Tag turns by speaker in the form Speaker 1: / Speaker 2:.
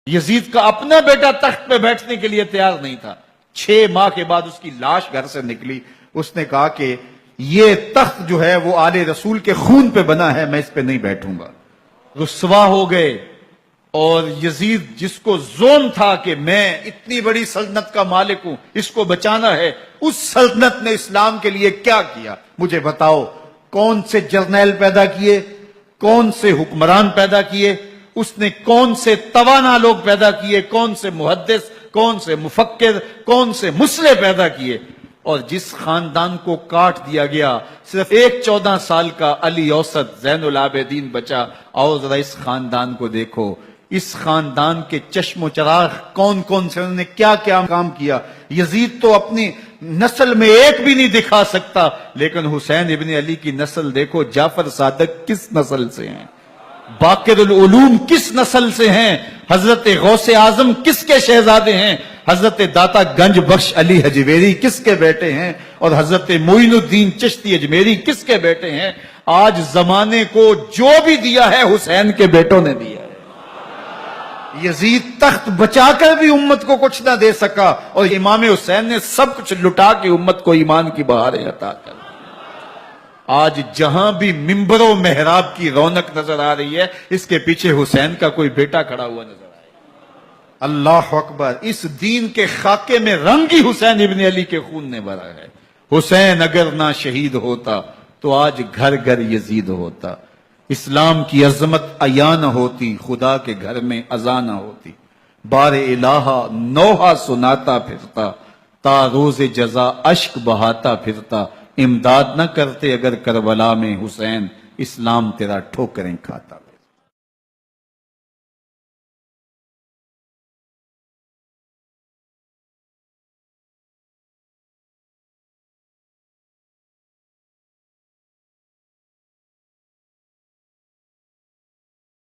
Speaker 1: یزید کا اپنا بیٹا تخت پہ بیٹھنے کے لیے تیار نہیں تھا. 6 ماہ کے بعد اس کی لاش گھر سے نکلی. اس نے کہا کہ یہ تخت جو ہے وہ آل رسول کے خون پہ بنا ہے, میں اس پہ نہیں بیٹھوں گا. رسوا ہو گئے. اور یزید جس کو زوم تھا کہ میں اتنی بڑی سلطنت کا مالک ہوں, اس کو بچانا ہے, اس سلطنت نے اسلام کے لیے کیا کیا مجھے بتاؤ. کون سے جرنیل پیدا کیے, کون سے حکمران پیدا کیے, اس نے کون سے توانا لوگ پیدا کیے, کون سے محدث, کون سے مفکر, کون سے مسلح پیدا کیے. اور جس خاندان کو کاٹ دیا گیا, صرف ایک 14 سال کا علی اوسط زین العابدین بچا. اور ذرا اس خاندان کو دیکھو, اس خاندان کے چشم و چراغ کون کون سے, انہوں نے کیا کیا کام کیا. یزید تو اپنی نسل میں ایک بھی نہیں دکھا سکتا, لیکن حسین ابن علی کی نسل دیکھو. جعفر صادق کس نسل سے ہیں, باقر العلوم کس نسل سے ہیں, حضرت غوث اعظم کس کے شہزادے ہیں, حضرت داتا گنج بخش علی حجویری کس کے بیٹے ہیں, اور حضرت معین الدین چشتی اجمیری کس کے بیٹے ہیں. آج زمانے کو جو بھی دیا ہے حسین کے بیٹوں نے دیا ہے. یزید تخت بچا کر بھی امت کو کچھ نہ دے سکا, اور امام حسین نے سب کچھ لٹا کے امت کو ایمان کی بہاریں عطا کر. آج جہاں بھی ممبر و محراب کی رونق نظر آ رہی ہے, اس کے پیچھے حسین کا کوئی بیٹا کھڑا ہوا نظر آئے. اللہ اکبر. اس دین کے خاکے میں رنگ ہی حسین ابن علی کے خون نے بھرا ہے. حسین اگر نہ شہید ہوتا تو آج گھر گھر یزید ہوتا. اسلام کی عظمت عیاں نہ ہوتی, خدا کے گھر میں اذان نہ ہوتی. بار الہا نوحہ سناتا پھرتا, تا روز جزا اشک بہاتا پھرتا. امداد نہ کرتے اگر کربلا میں حسین, اسلام تیرا ٹھوکریں کھاتا.